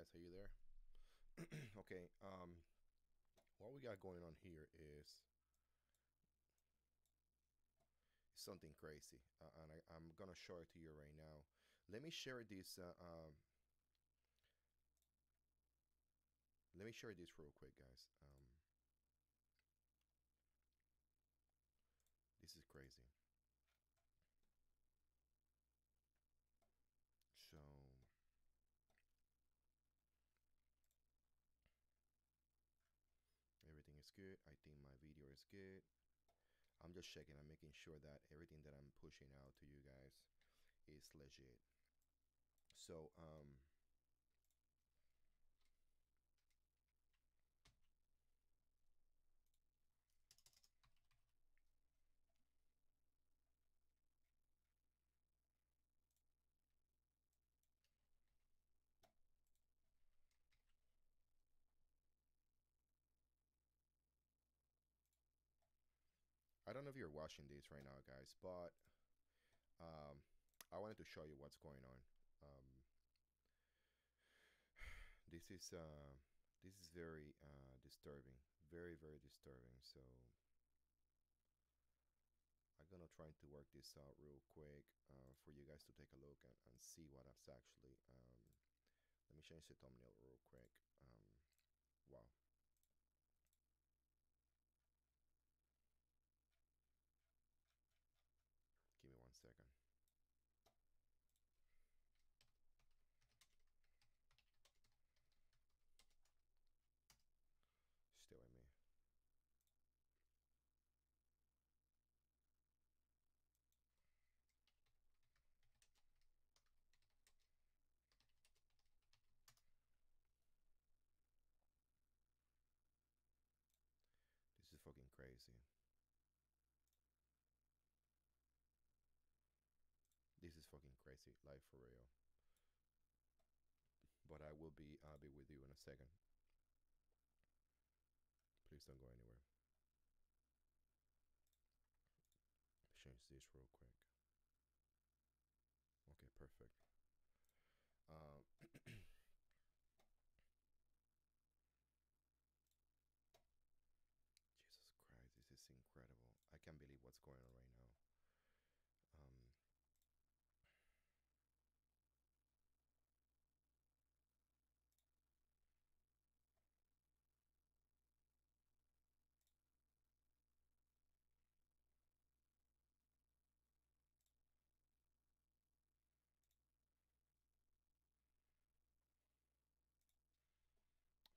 guys, are you there? Okay, what we got going on here is something crazy, and I'm gonna show it to you right now. Let me share this. Let me share this real quick, guys. This is crazy. So everything is good. I think my video is good. I'm just checking. I'm making sure that everything that I'm pushing out to you guys is legit. So I don't know if you're watching this right now, guys, but I wanted to show you what's going on. This is very disturbing, very disturbing. So I'm gonna try to work this out real quick for you guys to take a look and see what that's actually. Let me change the thumbnail real quick. Wow. Give me 1 second. Stay with me. This is fucking crazy. This is fucking crazy, like for real. But I'll be with you in a second. Please don't go anywhere. Change this real quick. Okay, perfect. Jesus Christ, this is incredible. I can't believe what's going on right now.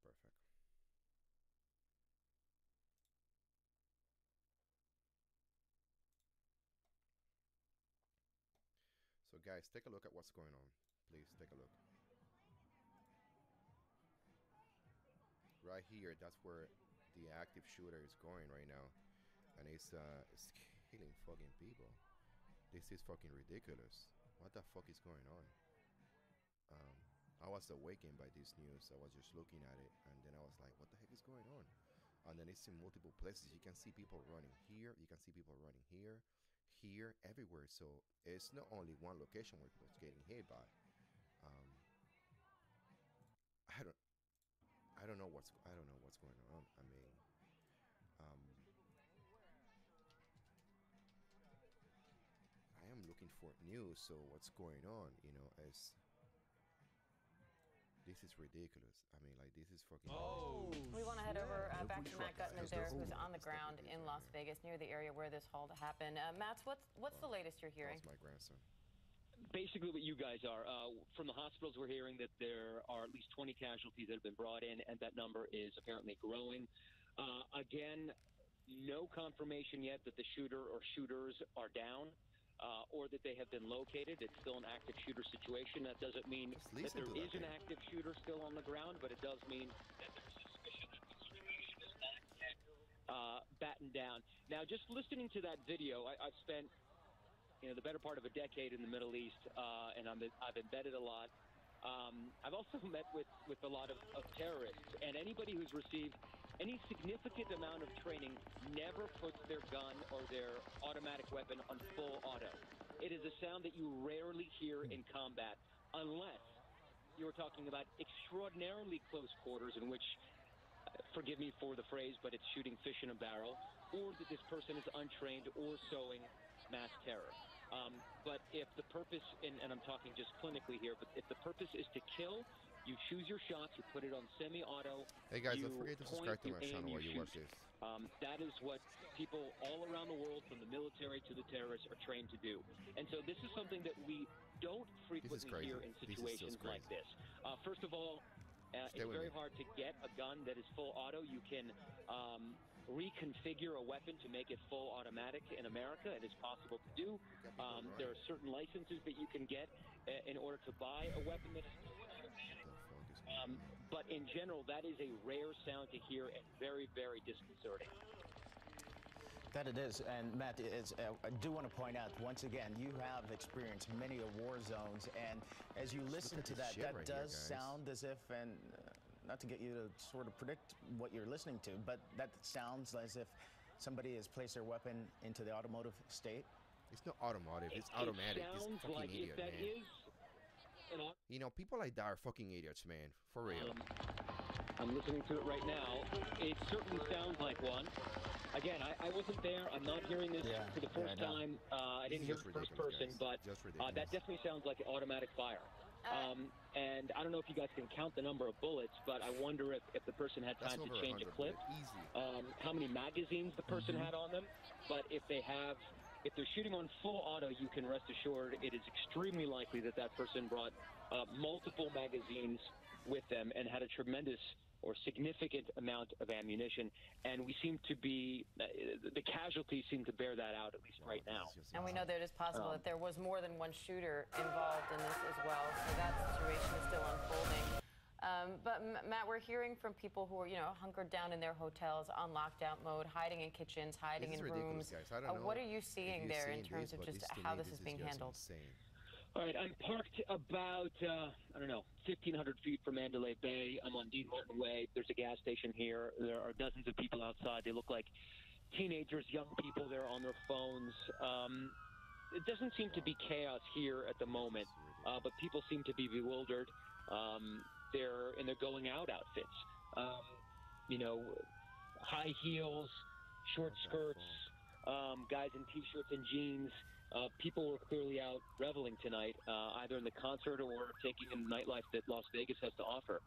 Perfect. So guys, take a look at what's going on. Please take a look. Right here, that's where the active shooter is going right now. And it's killing fucking people. This is fucking ridiculous. What the fuck is going on? I was awakened by this news. I was just looking at it, and then I was like, what the heck is going on? And then it's in multiple places. You can see people running here. You can see people running here, everywhere. So it's not only one location where people are getting hit by. I don't know what's going on. I mean, I am looking for news. So what's going on? You know, this is ridiculous. I mean, like, this is fucking. Oh, we want to head over back to Matt Gutman there, who's on the ground in Las Vegas, near the area where this haul happened. Matt, what's the latest you're hearing? That's my grandson. Basically what you guys are. From the hospitals, we're hearing that there are at least 20 casualties that have been brought in, and that number is apparently growing. Again, no confirmation yet that the shooter or shooters are down. Or that they have been located. It's still an active shooter situation. That doesn't mean that there is an active shooter still on the ground, but it does mean that there's suspicion that the situation is not yet battened down. Now, just listening to that video, I've spent the better part of a decade in the Middle East, and I've embedded a lot. I've also met with a lot of terrorists, and anybody who's received any significant amount of training never puts their gun or their automatic weapon on full auto. It is a sound that you rarely hear in combat, unless you were talking about extraordinarily close quarters in which, forgive me for the phrase, but it's shooting fish in a barrel, or that this person is untrained or sowing mass terror. But if the purpose, and I'm talking just clinically here, but if the purpose is to kill, you choose your shots, you put it on semi-auto. Hey guys, don't you forget to point, subscribe to you my aim, channel you while you watch shoot. this. That is what people all around the world, from the military to the terrorists, are trained to do. And so this is something that we don't frequently hear in situations like this. First of all, it's very hard to get a gun that is full auto. You can reconfigure a weapon to make it full automatic in America. It is possible to do. There are certain licenses that you can get in order to buy a weapon that is full automatic. But in general, that is a rare sound to hear and very, very disconcerting. That it is. And Matt, I do want to point out, once again, you have experienced many war zones. And as you listen to that, that does sound as if, and not to get you to sort of predict what you're listening to, but that sounds as if somebody has placed their weapon into the automotive state. It's not automotive, it's automatic. This fucking like idiot, man. You know, people like that are fucking idiots, man. For real. I'm listening to it right now. It certainly sounds like one. Again, I wasn't there. I'm not hearing this for the first time. I didn't hear it first person, but that definitely sounds like automatic fire. And I don't know if you guys can count the number of bullets, but I wonder if the person had time to change a clip, how many magazines the person had on them. But if they're shooting on full auto, you can rest assured it is extremely likely that that person brought multiple magazines with them and had a tremendous or significant amount of ammunition, and we seem to be, the casualties seem to bear that out, at least right now. And we know that it is possible that there was more than one shooter involved in this as well, so that situation is still unfolding. But Matt, we're hearing from people who are, hunkered down in their hotels, on lockdown mode, hiding in kitchens, hiding in rooms. What are you seeing there in terms of just how this is being handled? All right, I'm parked about, 1,500 feet from Mandalay Bay. I'm on Dean Martin Way. There's a gas station here. There are dozens of people outside. They look like teenagers, young people. They're on their phones. It doesn't seem to be chaos here at the moment, but people seem to be bewildered. They're in their going out outfits. High heels, short skirts, guys in T-shirts and jeans. People were clearly out reveling tonight, either in the concert or taking in the nightlife that Las Vegas has to offer.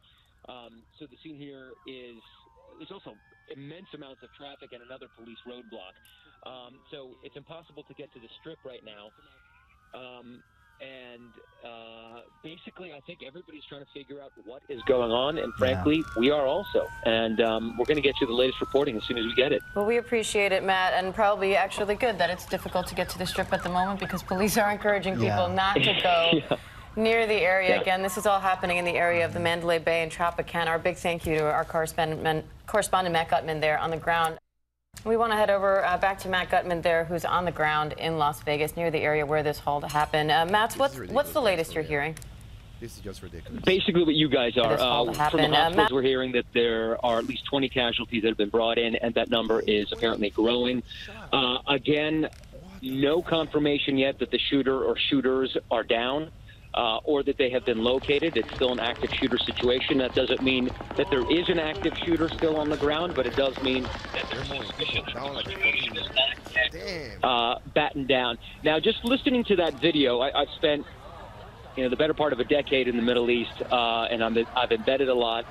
So the scene here there's also immense amounts of traffic and another police roadblock. So it's impossible to get to the Strip right now. Basically, I think everybody's trying to figure out what is going on, and frankly, we are also. And we're going to get you the latest reporting as soon as we get it. Well, we appreciate it, Matt, and probably actually good that it's difficult to get to the Strip at the moment because police are encouraging people not to go near the area. Again, this is all happening in the area of the Mandalay Bay and Tropicana. Our big thank you to our correspondent Matt Gutman there on the ground. We want to head over back to Matt Gutman there, who's on the ground in Las Vegas, near the area where this haul happened. Matt, what's the latest you're hearing? This is just ridiculous. Basically what you guys are. From the hospitals, we're hearing that there are at least 20 casualties that have been brought in, and that number is apparently growing. Again, no confirmation yet that the shooter or shooters are down. Or that they have been located. It's still an active shooter situation. That doesn't mean that there is an active shooter still on the ground, but it does mean that there's suspicion battened down. Now, just listening to that video, I've spent the better part of a decade in the Middle East, and I've embedded a lot.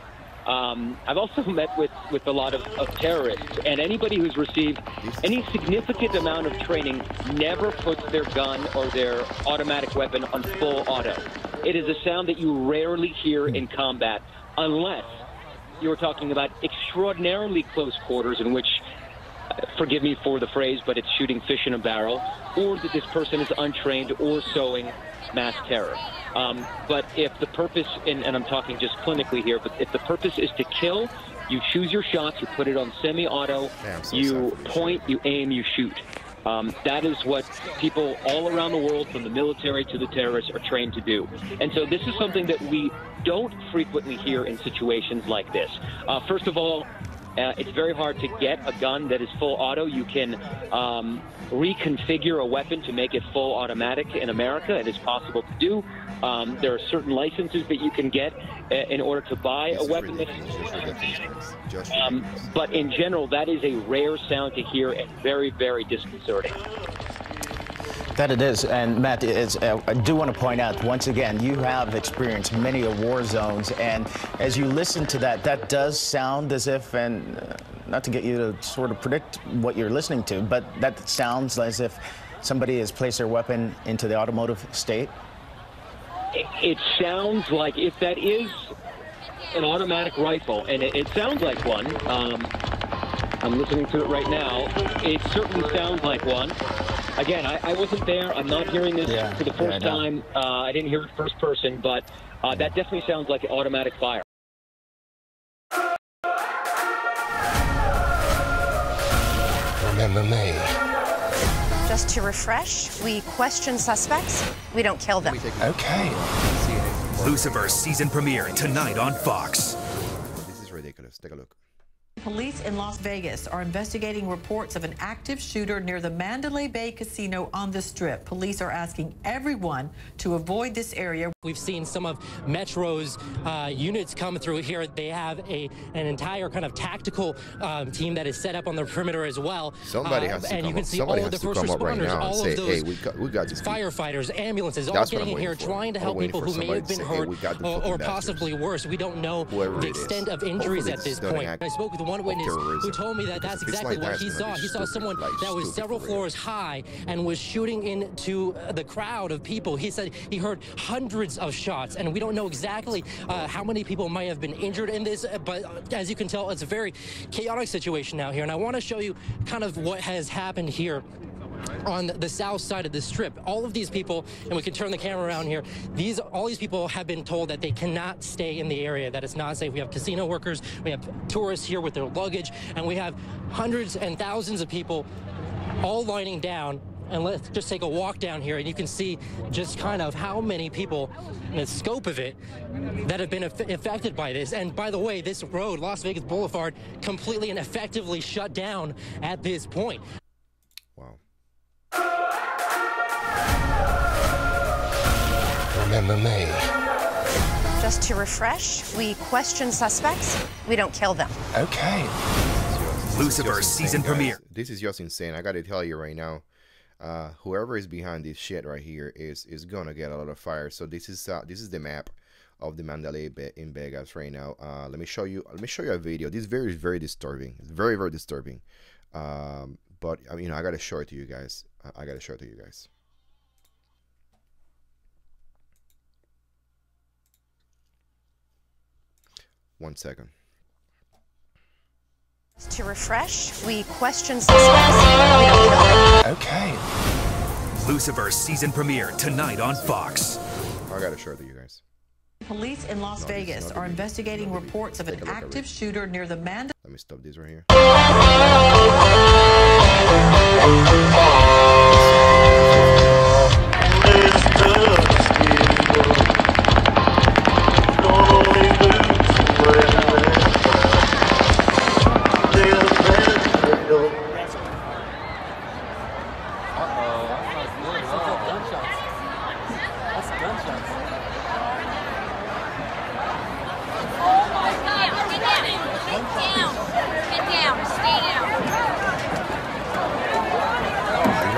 I've also met with a lot of terrorists, and anybody who's received any significant amount of training never puts their gun or their automatic weapon on full auto. It is a sound that you rarely hear in combat, unless you're talking about extraordinarily close quarters in which, forgive me for the phrase, but it's shooting fish in a barrel, or that this person is untrained or sowing mass terror. But if the purpose, and I'm talking just clinically here, but if the purpose is to kill, you choose your shots, you put it on semi-auto, you point, you aim, you shoot. That is what people all around the world, from the military to the terrorists, are trained to do. And so this is something that we don't frequently hear in situations like this. First of all, It's very hard to get a gun that is full auto. You can reconfigure a weapon to make it full automatic in America. It is possible to do. There are certain licenses that you can get in order to buy a weapon. But in general, that is a rare sound to hear and very, very disconcerting. That it is. And Matt, I do want to point out, once again, you have experienced many war zones. And as you listen to that, that does sound as if, and not to get you to sort of predict what you're listening to, but that sounds as if somebody has placed their weapon into the automotive state. It sounds like, if that is an automatic rifle, and it sounds like one, I'm listening to it right now, it certainly sounds like one. Again, I wasn't there. I'm not hearing this for the first time. I didn't hear it first person, but that definitely sounds like automatic fire. Remember me. Just to refresh, we question suspects. We don't kill them. Okay. Lucifer's season premiere tonight on Fox. This is ridiculous. Take a look. Police in Las Vegas are investigating reports of an active shooter near the Mandalay Bay casino on the Strip. Police are asking everyone to avoid this area. We've seen some of Metro's units come through here. They have an entire kind of tactical team that is set up on the perimeter as well. Somebody has to and come you can up. see Somebody all of the has to first come up right responders, now and all say, of those hey, we got this firefighters, ambulances, all That's what getting in I'm here waiting for. trying to help waiting people for who may have somebody been to say, hey, hurt we got the or fucking possibly worse. We don't know Whoever the it is. extent of injuries Hopefully at this it's not an point. act I spoke with one witness who told me that that's Because if it's exactly like what that, he it's saw. gonna be He saw stupid, someone like that was stupid several for real. floors high and was shooting into the crowd of people. He said he heard hundreds of shots, and we don't know exactly how many people might have been injured in this, but as you can tell, it's a very chaotic situation out here. And I want to show you kind of what has happened here on the south side of the Strip. All of these people, and we can turn the camera around here, all these people have been told that they cannot stay in the area, that it's not safe. We have casino workers, we have tourists here with their luggage, and we have hundreds and thousands of people all lining down. And let's just take a walk down here, and you can see just kind of how many people, and the scope of it, that have been affected by this. And by the way, this road, Las Vegas Boulevard, completely and effectively shut down at this point. Wow. Remember me. Just to refresh, we question suspects. We don't kill them. Okay. Lucifer's season premiere. This is just insane. I gotta tell you right now. Whoever is behind this shit right here is gonna get a lot of fire. So this is the map of the Mandalay Bay in Vegas right now. Let me show you a video. This is very, very disturbing. It's very, very disturbing. But I mean, I gotta show it to you guys. I gotta show it to you guys. One second. To refresh, we question suspects. We don't kill them. Okay. Lucifer's season premiere tonight on Fox. I gotta show it to you guys. Police in Las Vegas are investigating reports of an active shooter near the Mandalay. Let me stop this right here.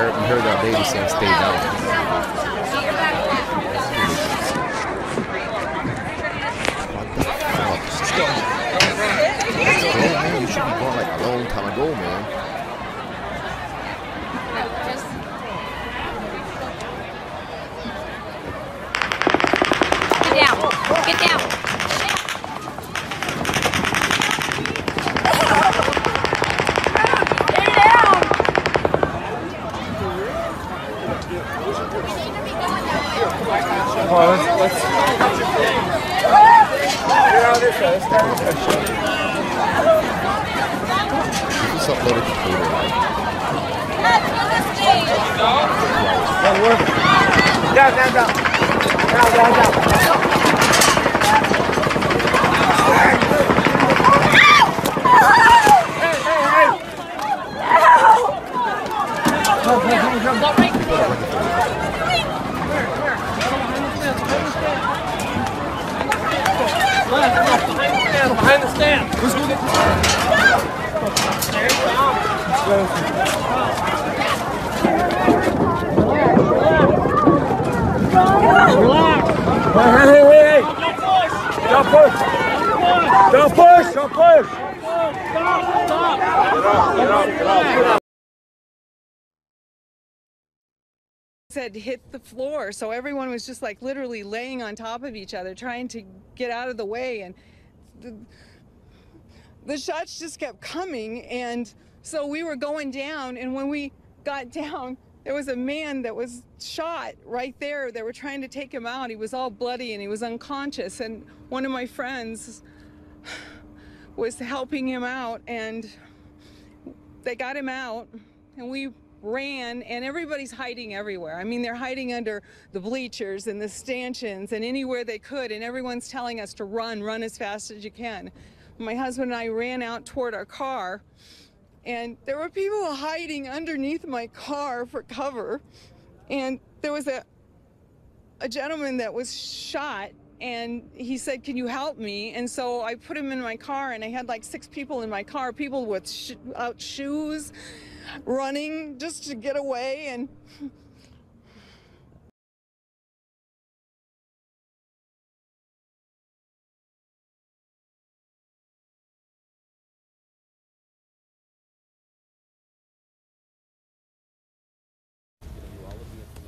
You heard that lady saying stay down. Man, you should be going like a long time ago, man. Get down. Get down. This is uploaded to Twitter, like. Down. push! Don't push! Don't push! Had hit the floor, so everyone was just like literally laying on top of each other trying to get out of the way, and the shots just kept coming, and so we were going down, and when we got down there was a man that was shot right there. They were trying to take him out. He was all bloody and he was unconscious, and one of my friends was helping him out, and they got him out, and we ran, and everybody's hiding everywhere. I mean, they're hiding under the bleachers and the stanchions and anywhere they could, and everyone's telling us to run as fast as you can. My husband and I ran out toward our car, and there were people hiding underneath my car for cover, and there was a gentleman that was shot, and he said, "Can you help me?" And so I put him in my car, and I had like 6 people in my car, people with shoes, running just to get away. And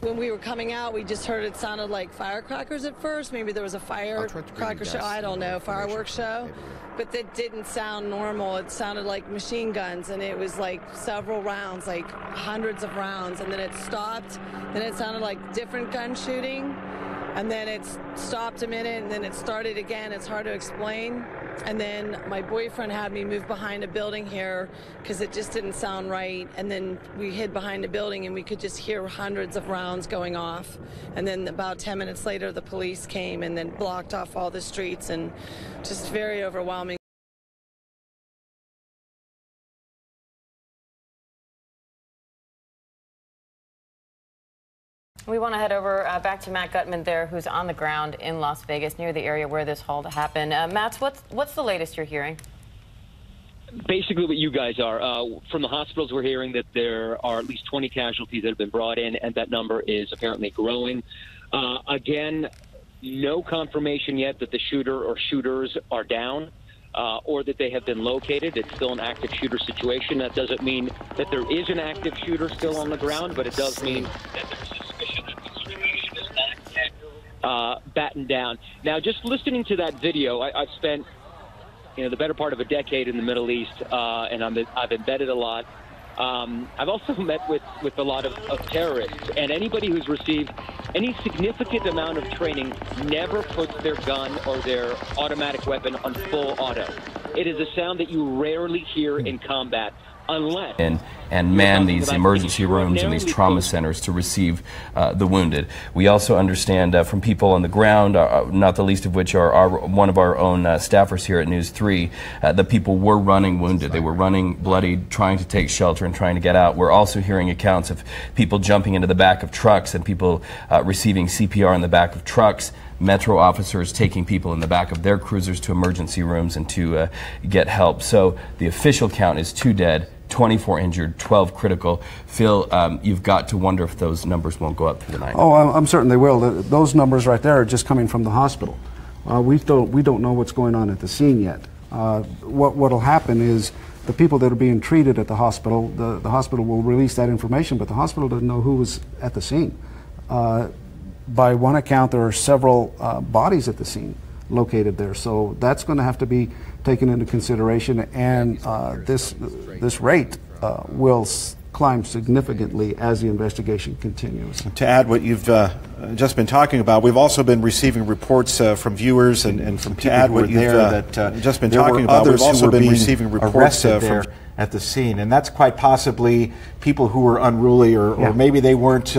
when we were coming out, we just heard it sounded like firecrackers at first. Maybe there was a firecracker show, I don't know, fireworks show. But that didn't sound normal. It sounded like machine guns, and it was like several rounds, like hundreds of rounds, and then it stopped. Then it sounded like different gun shooting, and then it stopped a minute, and then it started again. It's hard to explain. And then my boyfriend had me move behind a building here because it just didn't sound right. And then we hid behind a building, and we could just hear hundreds of rounds going off. And then about 10 minutes later, the police came and then blocked off all the streets, and just very overwhelming. We want to head over back to Matt Gutman there, who's on the ground in Las Vegas near the area where this haul happened. Matt, what's the latest you're hearing? Basically what you guys are. From the hospitals, we're hearing that there are at least 20 casualties that have been brought in, and that number is apparently growing. Again, no confirmation yet that the shooter or shooters are down or that they have been located. It's still an active shooter situation. That doesn't mean that there is an active shooter still on the ground, but it does mean that there's suspicion that the situation is not yet battened down. Now, just listening to that video, I've spent the better part of a decade in the Middle East, and I've embedded a lot. I've also met with a lot of terrorists, and anybody who's received any significant amount of training never puts their gun or their automatic weapon on full auto. It is a sound that you rarely hear in combat, unless... And man these emergency rooms and these trauma centers to receive the wounded. We also understand from people on the ground, not the least of which are one of our own staffers here at News 3, that people were running wounded. They were running bloodied, trying to take shelter and trying to get out. We're also hearing accounts of people jumping into the back of trucks and people receiving CPR in the back of trucks. Metro officers taking people in the back of their cruisers to emergency rooms and to get help. So the official count is 2 dead, 24 injured, 12 critical. Phil, you've got to wonder if those numbers won't go up through the night. Oh, I'm certain they will. Those numbers right there are just coming from the hospital. We don't know what's going on at the scene yet. What'll happen is the people that are being treated at the hospital, the hospital will release that information, but the hospital doesn't know who was at the scene. By one account, there are several bodies at the scene located there, so that's going to have to be taken into consideration, and this rate will climb significantly as the investigation continues. To add what you've just been talking about, we've also been receiving reports from viewers and from people who were there that just been talking about. We've also been receiving reports from at the scene, and that's quite possibly people who were unruly or maybe they weren't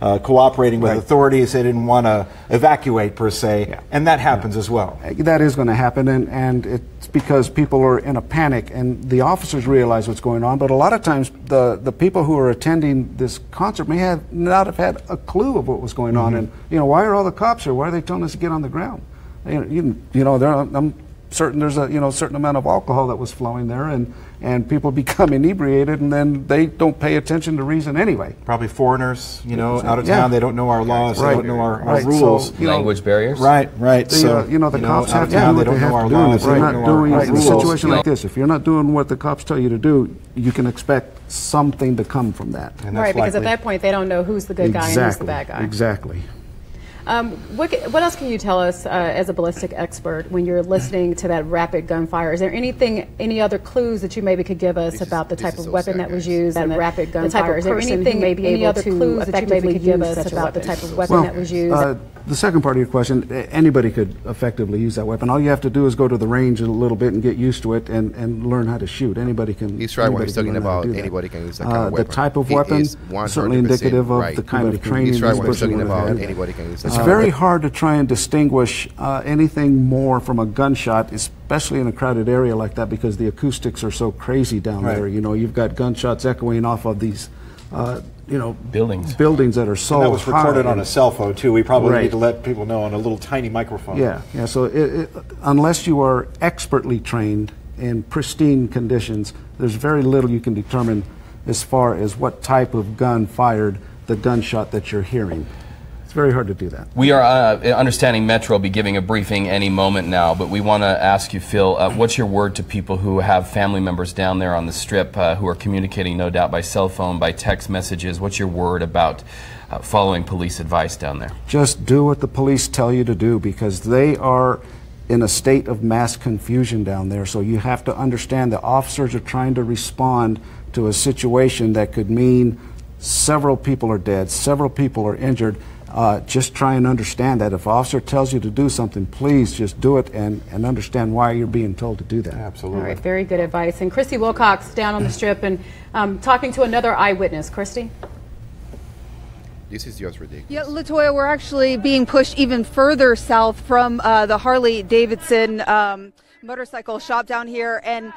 cooperating with authorities. They didn't want to evacuate per se, and that happens as well. That is going to happen, and it's because people are in a panic, and the officers realize what's going on, but a lot of times the people who are attending this concert may not have had a clue of what was going on, and why are all the cops here? Why are they telling us to get on the ground? I'm there's a certain amount of alcohol that was flowing there, and people become inebriated, and then they don't pay attention to reason anyway. Probably foreigners, out of town. They don't know our laws. They don't know our rules. So, language barriers. Right. So the cops have to do what they have to do. If you're not doing in a situation like this, if you're not doing what the cops tell you to do, you can expect something to come from that. Right, because at that point they don't know who's the good guy and who's the bad guy. Exactly. What else can you tell us as a ballistic expert when you're listening to that rapid gunfire? Is there any other clues that you maybe could give us about the type of weapon that was used and the rapid gunfire? Is there any other clues that you maybe could give us about the type of weapon that was used? The second part of your question, anybody could effectively use that weapon. All you have to do is go to the range a little bit and get used to it and learn how to shoot. Anybody can. He's right when he's talking about anybody can use that kind of weapon. The type of weapon, certainly indicative of the kind of training he's right when he's talking about had. anybody can use that. It's very hard to try and distinguish anything more from a gunshot, especially in a crowded area like that, because the acoustics are so crazy down there. You've got gunshots echoing off of these buildings that are so and that was recorded high. On a cell phone too. We probably need to let people know on a little tiny microphone. Yeah. So unless you are expertly trained in pristine conditions, there's very little you can determine as far as what type of gun fired the gunshot that you're hearing. It's very hard to do that. We are understanding Metro will be giving a briefing any moment now, but we want to ask you, Phil, what's your word to people who have family members down there on the Strip who are communicating, no doubt, by cell phone, by text messages? What's your word about following police advice down there? Just do what the police tell you to do, because they are in a state of mass confusion down there. So you have to understand the officers are trying to respond to a situation that could mean several people are dead, several people are injured. Just try and understand that. If an officer tells you to do something, please just do it and understand why you're being told to do that. Absolutely. All right, very good advice. And Christy Wilcox down on the Strip and talking to another eyewitness. Christy? This is just ridiculous. Yeah, LaToya, we're actually being pushed even further south from the Harley-Davidson motorcycle shop down here, and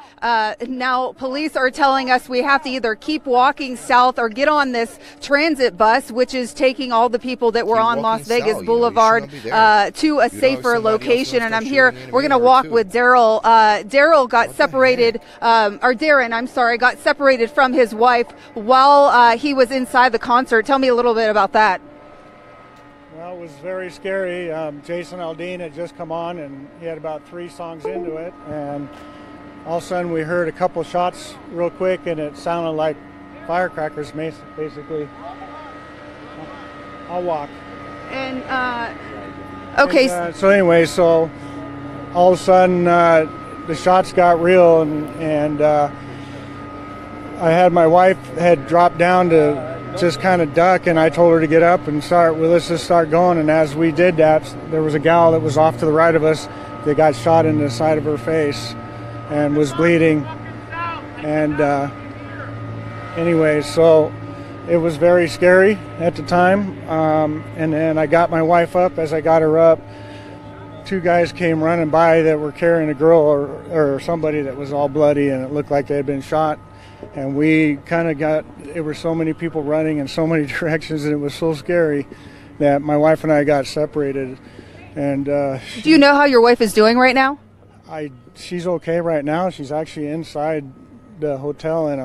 now police are telling us we have to either keep walking south or get on this transit bus, which is taking all the people that were on Las Vegas Boulevard to a safer location. And I'm here, we're going to walk with Daryl. Daryl got separated, or Darren, I'm sorry, got separated from his wife while he was inside the concert. Tell me a little bit about that. Well, it was very scary. Jason Aldean had just come on, and he had about 3 songs into it, and all of a sudden we heard a couple shots real quick, and it sounded like firecrackers, basically. I'll walk. And okay. So anyway, so all of a sudden the shots got real, and I had my wife had dropped down to just kind of duck, and I told her to get up and let's just start going. And as we did that, there was a gal that was off to the right of us that got shot in the side of her face and was bleeding. And anyway, so it was very scary at the time. And then I got my wife up. As I got her up, 2 guys came running by that were carrying a girl or somebody that was all bloody, and it looked like they had been shot. And we kind of there were so many people running in so many directions, and it was so scary that my wife and I got separated. And do you know how your wife is doing right now? She's okay right now. She's actually inside the hotel in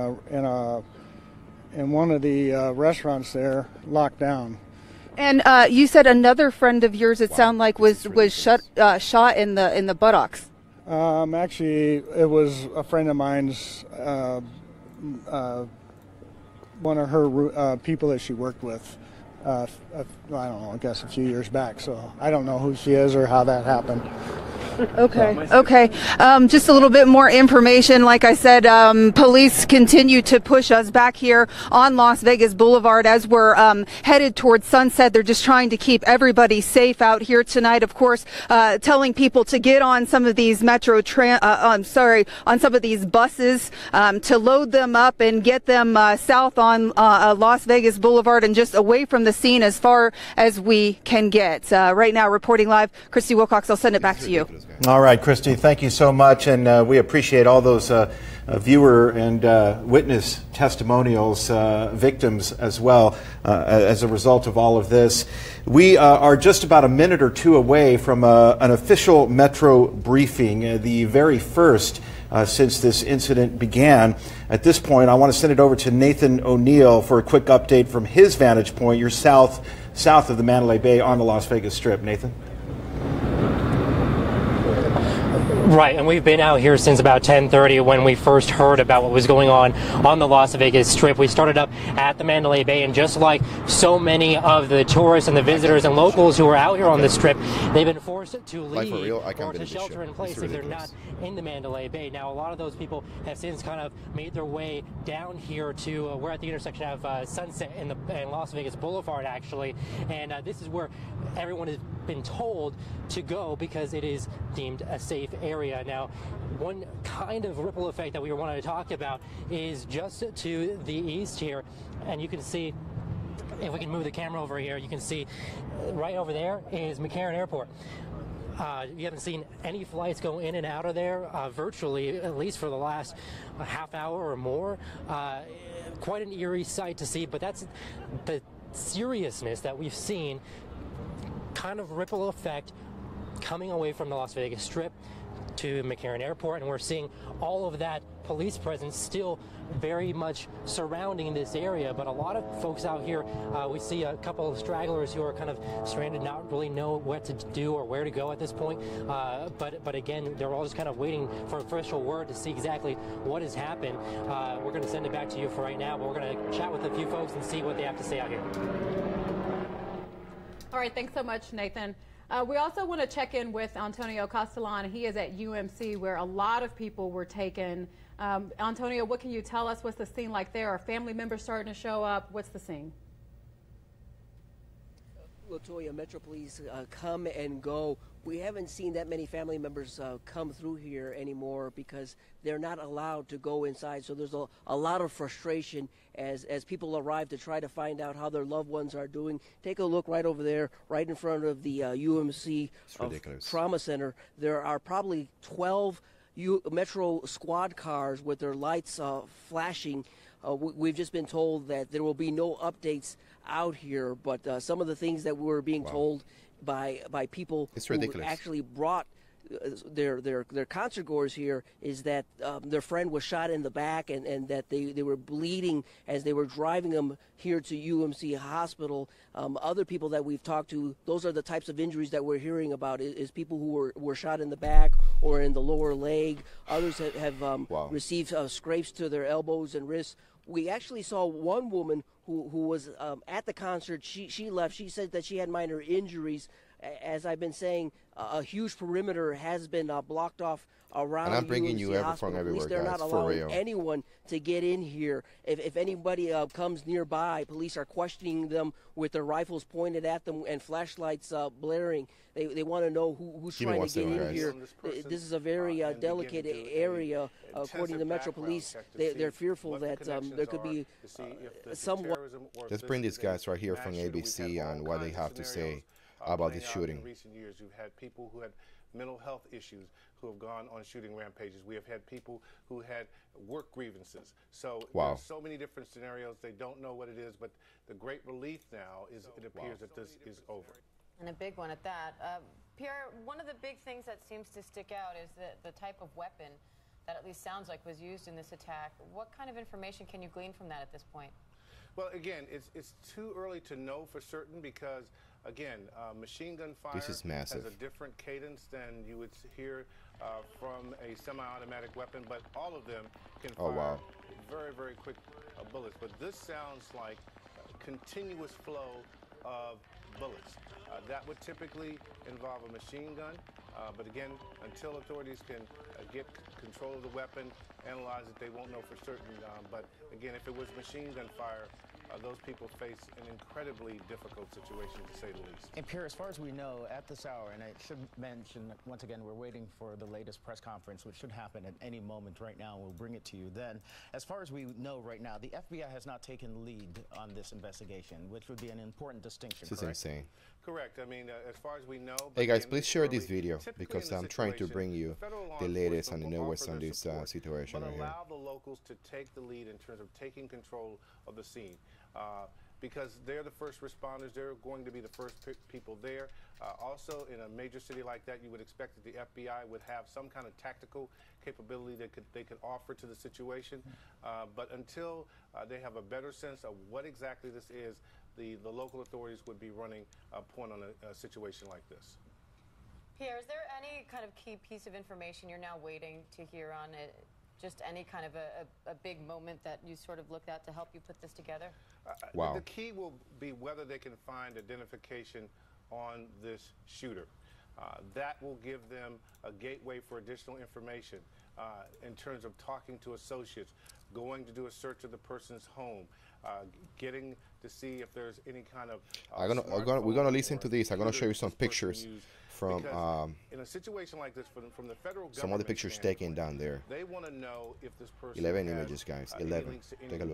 one of the restaurants there, locked down. And you said another friend of yours, it sounded like, was shot in the buttocks. Actually, it was a friend of mine's. One of her people that she worked with, I don't know, I guess a few years back. So I don't know who she is or how that happened. Okay. Just a little bit more information. Like I said, police continue to push us back here on Las Vegas Boulevard as we're headed towards sunset. They're just trying to keep everybody safe out here tonight. Of course, telling people to get on some of these on some of these buses to load them up and get them south on Las Vegas Boulevard and just away from the scene as far as we can get. Right now, reporting live, Christy Wilcox, I'll send it back to you. guys. All right, Christy, thank you so much, and we appreciate all those viewer and witness testimonials, victims as well, as a result of all of this. We are just about a minute or two away from an official Metro briefing, the very first since this incident began. At this point, I want to send it over to Nathan O'Neill for a quick update from his vantage point. You're south of the Mandalay Bay on the Las Vegas Strip. Nathan? Right, and we've been out here since about 10:30 when we first heard about what was going on the Las Vegas Strip. We started up at the Mandalay Bay, and just like so many of the tourists and the visitors and locals who are out here on the Strip, they've been forced to leave or to shelter in place if they're not in the Mandalay Bay. Now, a lot of those people have since kind of made their way down here to we're at the intersection of Sunset and Las Vegas Boulevard, actually, and this is where everyone has been told to go because it is deemed a safe area. Now, one kind of ripple effect that we wanted to talk about is just to the east here, and you can see, if we can move the camera over here, you can see right over there is McCarran Airport. You haven't seen any flights go in and out of there virtually, at least for the last half hour or more. Quite an eerie sight to see, but that's the seriousness that we've seen, kind of ripple effect coming away from the Las Vegas Strip to McCarran Airport, and we're seeing all of that police presence still very much surrounding this area. But a lot of folks out here, we see a couple of stragglers who are kind of stranded, not really know what to do or where to go at this point. But again, they're all just kind of waiting for official word to see exactly what has happened. We're going to send it back to you for right now, but we're going to chat with a few folks and see what they have to say out here. All right, thanks so much, Nathan. We also want to check in with Antonio Castellan. He is at UMC, where a lot of people were taken. Antonio, what can you tell us? What's the scene like there? Are family members starting to show up? What's the scene? Latoya, Metro Police come and go. We haven't seen that many family members come through here anymore because they're not allowed to go inside. So there's a lot of frustration as people arrive to try to find out how their loved ones are doing. Take a look right over there, right in front of the UMC Trauma Center. There are probably 12 Metro squad cars with their lights flashing. We've just been told that there will be no updates out here, but some of the things that we're being told by people who actually brought their concert goers here is that their friend was shot in the back and that they were bleeding as they were driving them here to UMC Hospital. Other people that we've talked to, those are the types of injuries that we're hearing about is people who were shot in the back or in the lower leg. Others have received scrapes to their elbows and wrists. We actually saw one woman who was at the concert. She left. She said that she had minor injuries. As I've been saying, a huge perimeter has been blocked off around. And I'm bringing you from everywhere, At least they're guys, not for allowing real. anyone to get in here. If anybody comes nearby, police are questioning them with their rifles pointed at them and flashlights blaring. They want to know who's trying to get in here. This is a very delicate area. According to Metro Police, they're fearful that there could be somewhat. Let's bring these guys right here from ABC on what they have to say about this shooting. In recent years, you've had people who had mental health issues who have gone on shooting rampages. We have had people who had work grievances. So there's so many different scenarios. They don't know what it is, but the great relief now is it appears that this is over. And a big one at that. Pierre, one of the big things that seems to stick out is the type of weapon that at least sounds like was used in this attack. What kind of information can you glean from that at this point? Well, again, it's too early to know for certain because, again, machine gun fire has a different cadence than you would hear from a semi-automatic weapon, but all of them can fire very, very quick bullets. But this sounds like a continuous flow of bullets. That would typically involve a machine gun, but again, until authorities can get control of the weapon, analyze it, they won't know for certain. But again, if it was machine gun fire, those people face an incredibly difficult situation, to say the least. And Pierre, as far as we know, at this hour, and I should mention, once again, we're waiting for the latest press conference, which should happen at any moment right now, and we'll bring it to you then. As far as we know right now, the FBI has not taken lead on this investigation, which would be an important distinction. This is insane. Correct. I mean, as far as we know. Hey guys, please share this video because I'm trying to bring you the latest and the newest on this situation right here. Allow the locals to take the lead in terms of taking control of the scene. Because they're the first responders, they're going to be the first people there. Also, in a major city like that, you would expect that the FBI would have some kind of tactical capability that they could offer to the situation. But until they have a better sense of what exactly this is, the local authorities would be running a point on a situation like this. Pierre, is there any kind of key piece of information you're now waiting to hear on it? Just any kind of a big moment that you sort of looked at to help you put this together? Wow. The key will be whether they can find identification on this shooter. That will give them a gateway for additional information in terms of talking to associates, going to do a search of the person's home, getting to see if there's any kind of we're gonna listen to this. I'm gonna show you some pictures from in a situation like this from the federal government. Some of the pictures taken down there. They want to know if this person 11 images, guys. 11. Take a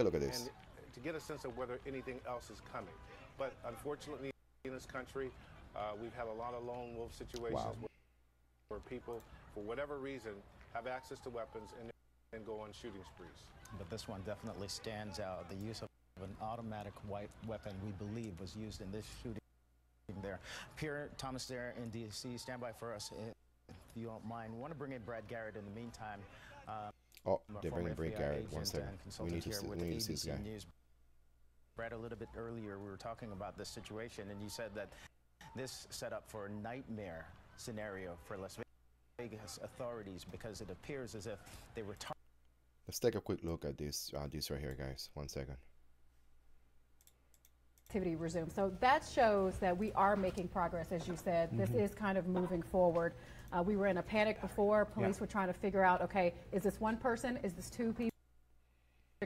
look at this. And to get a sense of whether anything else is coming. But unfortunately, in this country, we've had a lot of lone wolf situations where people, for whatever reason, have access to weapons and go on shooting sprees. But this one definitely stands out. The use of an automatic weapon, we believe, was used in this shooting there. Pierre Thomas there in D.C. Stand by for us, if you don't mind. We want to bring in Brad Garrett in the meantime. They're bringing Brad Garrett. One second. We need to see this guy. Brad, a little bit earlier, we were talking about this situation, and you said that this set up for a nightmare scenario for Las Vegas authorities because it appears as if they were Let's take a quick look at this right here, guys. 1 second. Activity resumed. So that shows that we are making progress, as you said. This is kind of moving forward. We were in a panic before. Police were trying to figure out, okay, is this one person? Is this two people?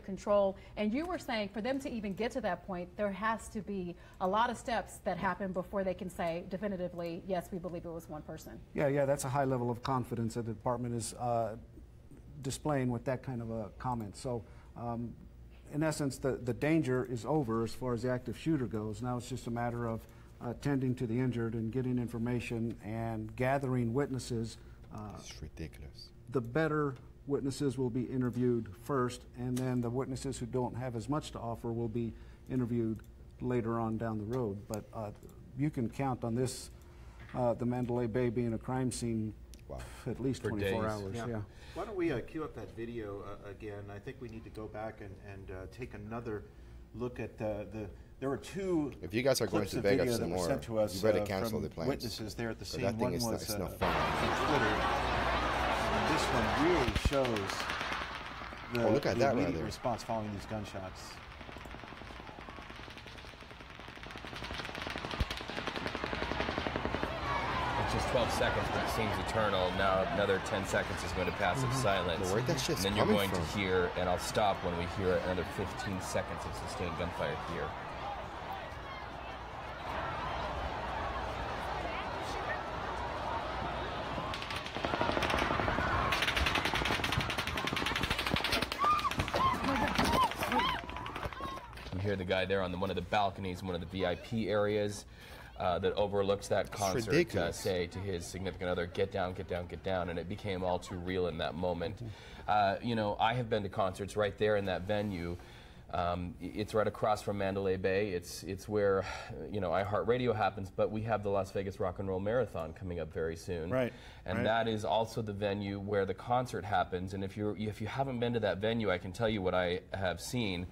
Control. And you were saying for them to even get to that point, there has to be a lot of steps that happen before they can say definitively, yes, we believe it was one person. Yeah, that's a high level of confidence that the department is displaying with that kind of a comment. So in essence, the danger is over as far as the active shooter goes. Now it's just a matter of tending to the injured and getting information and gathering witnesses. It's ridiculous. The better witnesses will be interviewed first, and then the witnesses who don't have as much to offer will be interviewed later on down the road. But you can count on this, the Mandalay Bay being a crime scene at least for 24 days. Hours. Yeah. Why don't we cue up that video again? I think we need to go back and take another look at there were two. If you guys are going to Vegas some more, you better cancel the plans. Witnesses there at the scene. That thing is no fun. On Twitter. And this one really shows the, look at that right there. Response following these gunshots. It's just 12 seconds, but it seems eternal. Now another 10 seconds is going to pass in silence. Where'd that shit's and then you're going from? to hear, and I'll stop when we hear another 15 seconds of sustained gunfire here. Hear the guy there on one of the balconies, one of the VIP areas that overlooks that concert, say to his significant other, "Get down, get down, get down," and it became all too real in that moment. You know, I have been to concerts right there in that venue. It's right across from Mandalay Bay. It's where, you know, iHeartRadio happens, but we have the Las Vegas Rock and Roll Marathon coming up very soon. Right. And that is also the venue where the concert happens. And if you haven't been to that venue, I can tell you what I have seen.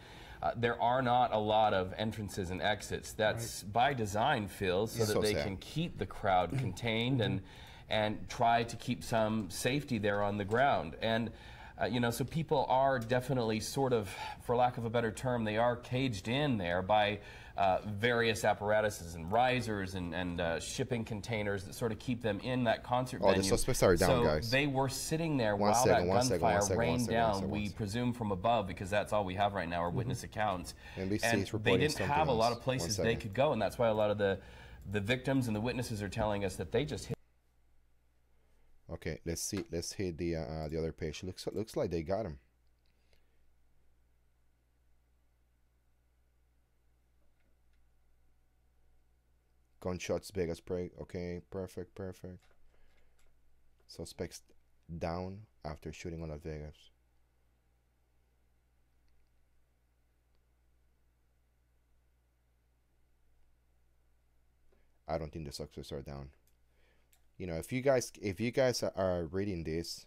There are not a lot of entrances and exits. That's by design, Phil, so that they can keep the crowd contained and try to keep some safety there on the ground. And you know, so people are definitely sort of, for lack of a better term, they are caged in there by various apparatuses and risers and shipping containers that sort of keep them in that concert venue. The suspects are down, guys. They were sitting there while that gunfire rained down, we presume from above, because that's all we have right now are witness accounts. NBC and is reporting they didn't have a lot of places they could go, and that's why a lot of the victims and the witnesses are telling us that they just hit. Okay, let's see. Let's hit the other page. Looks like they got him. Gunshots, Vegas break. Okay, perfect. Suspects down after shooting on Las Vegas. I don't think the suspects are down. You know, if you guys are reading this,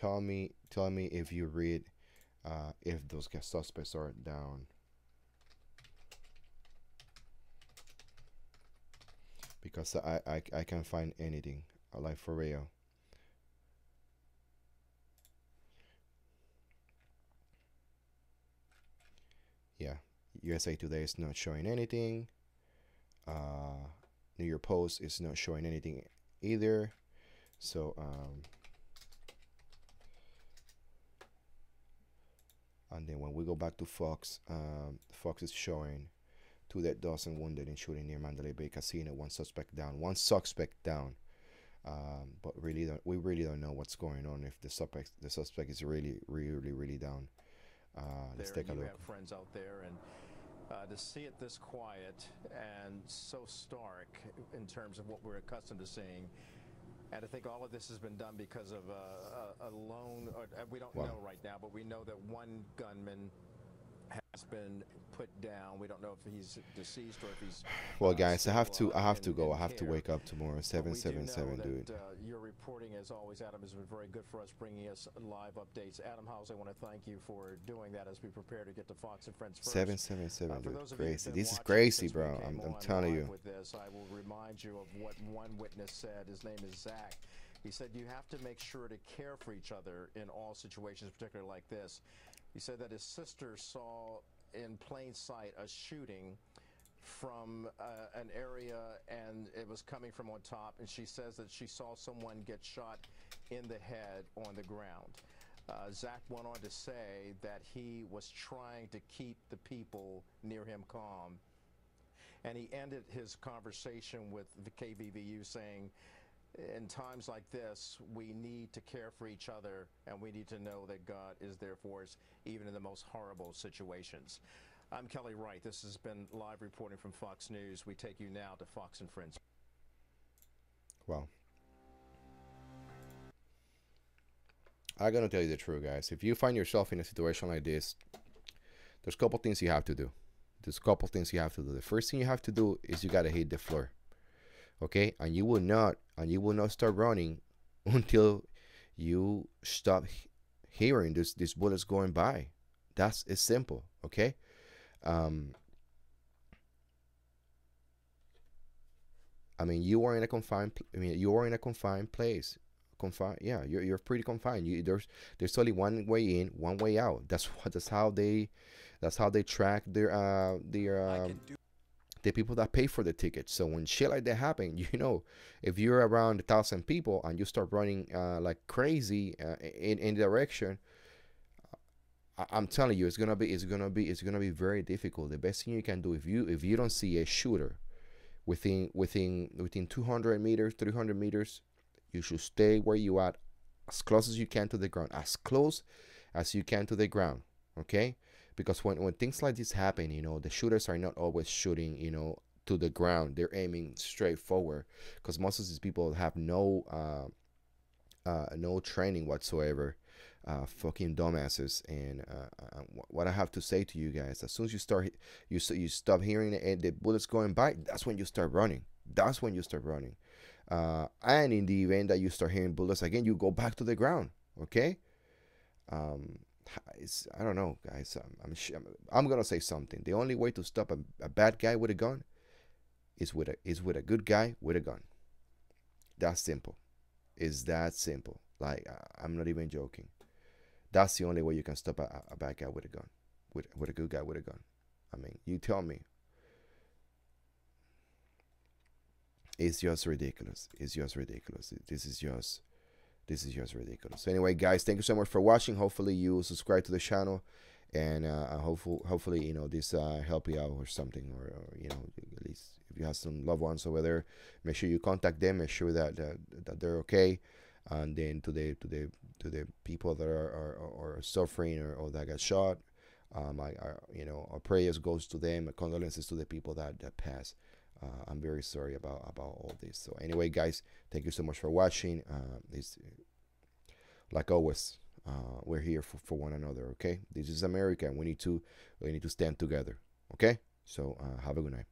tell me if you read if those suspects are down. Because I can't find anything, like for real. Yeah, USA Today is not showing anything. New York Post is not showing anything either. So and then when we go back to Fox, Fox is showing 2 dead, dozen wounded in shooting near Mandalay Bay Casino. One suspect down. But we really don't know what's going on. If the suspect is really down. Let's take a look. You have friends out there, and to see it this quiet and so stark in terms of what we're accustomed to seeing, and I think all of this has been done because of a lone. We don't know right now, but we know that one gunman has been put down. We don't know if he's deceased or if he's. Well, guys, I have to go. I have to wake up tomorrow. 777, dude. Your reporting, as always, Adam, has been very good for us, bringing us live updates. Adam House, I want to thank you for doing that as we prepare to get to Fox and Friends first. 777, dude. Crazy. This is crazy, bro. I'm telling you. With this, I will remind you of what one witness said. His name is Zach. He said you have to make sure to care for each other in all situations, particularly like this. He said that his sister saw in plain sight a shooting from an area, and it was coming from on top, and she says that she saw someone get shot in the head on the ground. Zach went on to say that he was trying to keep the people near him calm, and he ended his conversation with the KBVU saying, in times like this, we need to care for each other, and we need to know that God is there for us, even in the most horrible situations. I'm Kelly Wright. This has been live reporting from Fox News. We take you now to Fox and Friends. Well, I'm going to tell you the truth, guys. If you find yourself in a situation like this, there's a couple things you have to do. The first thing you have to do is you got to hit the floor. Okay, and you will not start running until you stop hearing these bullets going by. It's simple. Okay. I mean, you are in a confined. You are in a confined place. Yeah, you're pretty confined. There's only one way in, one way out. That's how they track the people that pay for the tickets. So when shit like that happen, you know, if you're around 1,000 people and you start running like crazy in direction, I'm telling you, it's gonna be very difficult. The best thing you can do, if you don't see a shooter within 200 meters, 300 meters, you should stay where you are, as close as you can to the ground, okay? Because when things like this happen, you know, the shooters are not always shooting, you know, to the ground. They're aiming straight forward, because most of these people have no training whatsoever. Fucking dumbasses. And what I have to say to you guys, as soon as you stop hearing the bullets going by, that's when you start running. And in the event that you start hearing bullets again, you go back to the ground. Okay. I don't know, guys. I'm gonna say something. The only way to stop a bad guy with a gun is with a good guy with a gun. That's simple. It's that simple. Like, I'm not even joking. That's the only way you can stop a bad guy with a gun, with a good guy with a gun. I mean, you tell me. It's just ridiculous. It's just ridiculous. This is just ridiculous. Anyway, guys, thank you so much for watching. Hopefully you subscribe to the channel, and hopefully, you know, this help you out or something, or you know, at least if you have some loved ones over there, make sure you contact them, make sure that they're okay. And then to the people that are suffering or that got shot, you know, our prayers goes to them. Condolences to the people that passed. I'm very sorry about all this. So anyway, guys, thank you so much for watching. Like always, we're here for one another. Okay, this is America, and we need to stand together. Okay, so have a good night.